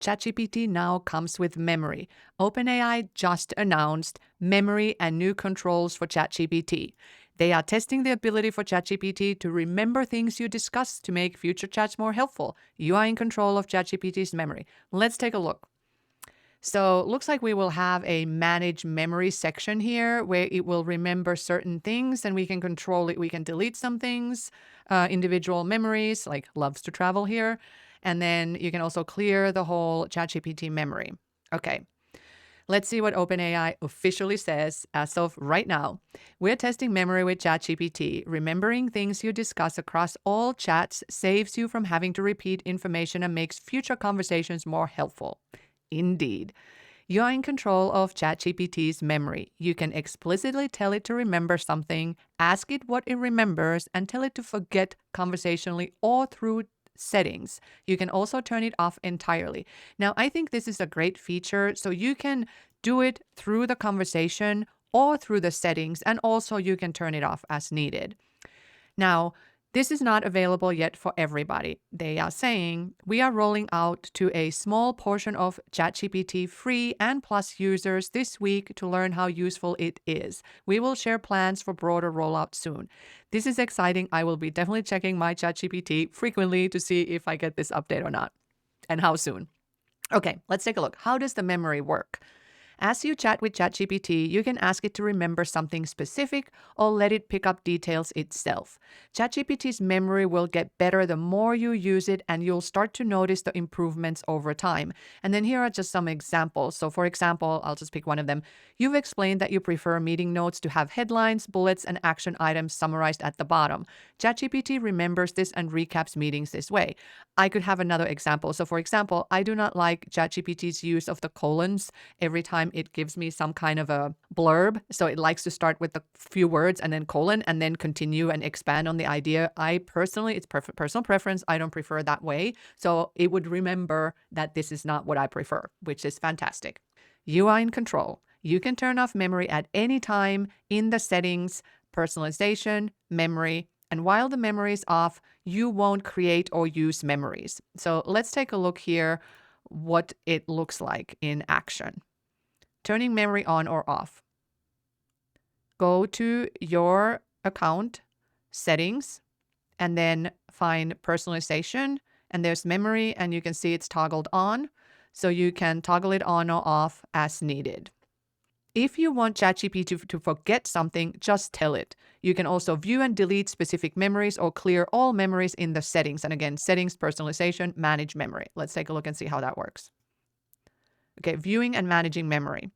ChatGPT now comes with memory. OpenAI just announced memory and new controls for ChatGPT. They are testing the ability for ChatGPT to remember things you discuss to make future chats more helpful. You are in control of ChatGPT's memory. Let's take a look. So looks like we will have a manage memory section here where it will remember certain things and we can control it. We can delete some things, individual memories, like loves to travel here. And then you can also clear the whole ChatGPT memory. Okay. Let's see what OpenAI officially says as of right now. We're testing memory with ChatGPT. Remembering things you discuss across all chats saves you from having to repeat information and makes future conversations more helpful. Indeed. You're in control of ChatGPT's memory. You can explicitly tell it to remember something, ask it what it remembers, and tell it to forget conversationally or through settings. You can also turn it off entirely. Now, I think this is a great feature. So you can do it through the conversation or through the settings, and also you can turn it off as needed. Now, this is not available yet for everybody. They are saying we are rolling out to a small portion of ChatGPT free and plus users this week to learn how useful it is. We will share plans for broader rollout soon. This is exciting. I will be definitely checking my ChatGPT frequently to see if I get this update or not and how soon. Okay, let's take a look. How does the memory work? As you chat with ChatGPT, you can ask it to remember something specific or let it pick up details itself. ChatGPT's memory will get better the more you use it, and you'll start to notice the improvements over time. And then here are just some examples. So for example, I'll just pick one of them. You've explained that you prefer meeting notes to have headlines, bullets, and action items summarized at the bottom. ChatGPT remembers this and recaps meetings this way. I could have another example. So for example, I do not like ChatGPT's use of the colons every time it gives me some kind of a blurb. So it likes to start with a few words and then colon and then continue and expand on the idea. I personally, it's personal preference. I don't prefer that way. So it would remember that this is not what I prefer, which is fantastic. You are in control. You can turn off memory at any time in the settings, personalization, memory, and while the memory is off, you won't create or use memories. So let's take a look here what it looks like in action. Turning memory on or off. Go to your account settings and then find personalization, and there's memory, and you can see it's toggled on. So you can toggle it on or off as needed. If you want ChatGPT to forget something, just tell it. You can also view and delete specific memories or clear all memories in the settings. And again, settings, personalization, manage memory. Let's take a look and see how that works. Okay, viewing and managing memory.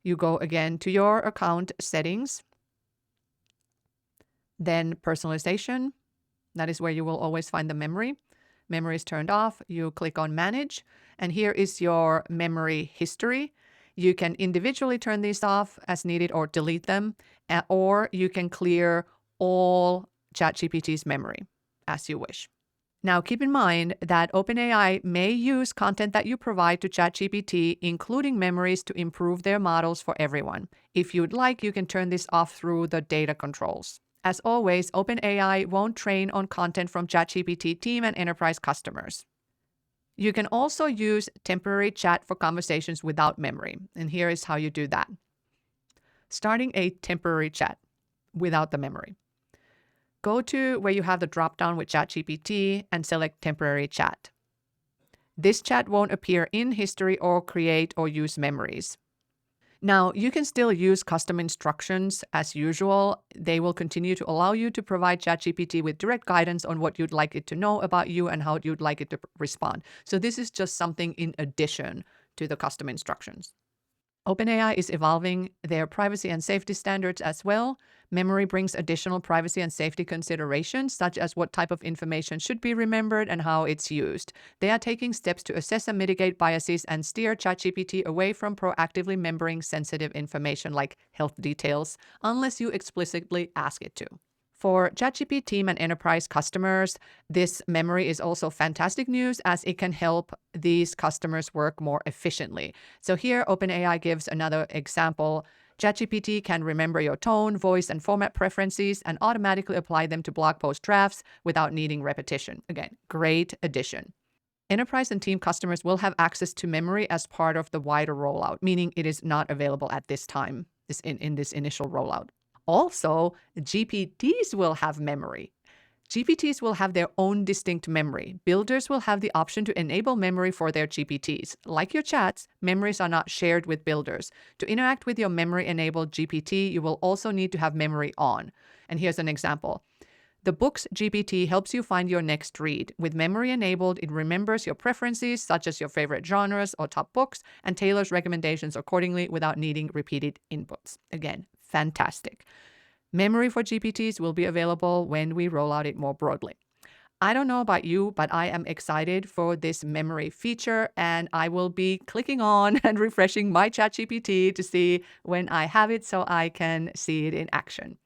You go again to your account settings, then personalization. That is where you will always find the memory. Memory is turned off. You click on manage, and here is your memory history. You can individually turn these off as needed or delete them, or you can clear all ChatGPT's memory as you wish. Now, keep in mind that OpenAI may use content that you provide to ChatGPT, including memories, to improve their models for everyone. If you'd like, you can turn this off through the data controls. As always, OpenAI won't train on content from ChatGPT team and enterprise customers. You can also use temporary chat for conversations without memory. And here is how you do that. Starting a temporary chat without the memory. Go to where you have the drop-down with ChatGPT and select temporary chat. This chat won't appear in history or create or use memories. Now, you can still use custom instructions as usual. They will continue to allow you to provide ChatGPT with direct guidance on what you'd like it to know about you and how you'd like it to respond. So this is just something in addition to the custom instructions. OpenAI is evolving their privacy and safety standards as well. Memory brings additional privacy and safety considerations, such as what type of information should be remembered and how it's used. They are taking steps to assess and mitigate biases and steer ChatGPT away from proactively remembering sensitive information like health details, unless you explicitly ask it to. For ChatGPT team and enterprise customers, this memory is also fantastic news as it can help these customers work more efficiently. So here, OpenAI gives another example. ChatGPT can remember your tone, voice, and format preferences and automatically apply them to blog post drafts without needing repetition. Again, great addition. Enterprise and team customers will have access to memory as part of the wider rollout, meaning it is not available at this time, in this initial rollout. Also, GPTs will have memory. GPTs will have their own distinct memory. Builders will have the option to enable memory for their GPTs. Like your chats, memories are not shared with builders. To interact with your memory-enabled GPT, you will also need to have memory on. And here's an example. The Books GPT helps you find your next read. With memory enabled, it remembers your preferences, such as your favorite genres or top books, and tailors recommendations accordingly without needing repeated inputs. Again, fantastic. Memory for GPTs will be available when we roll out it more broadly. I don't know about you, but I am excited for this memory feature, and I will be clicking on and refreshing my ChatGPT to see when I have it so I can see it in action.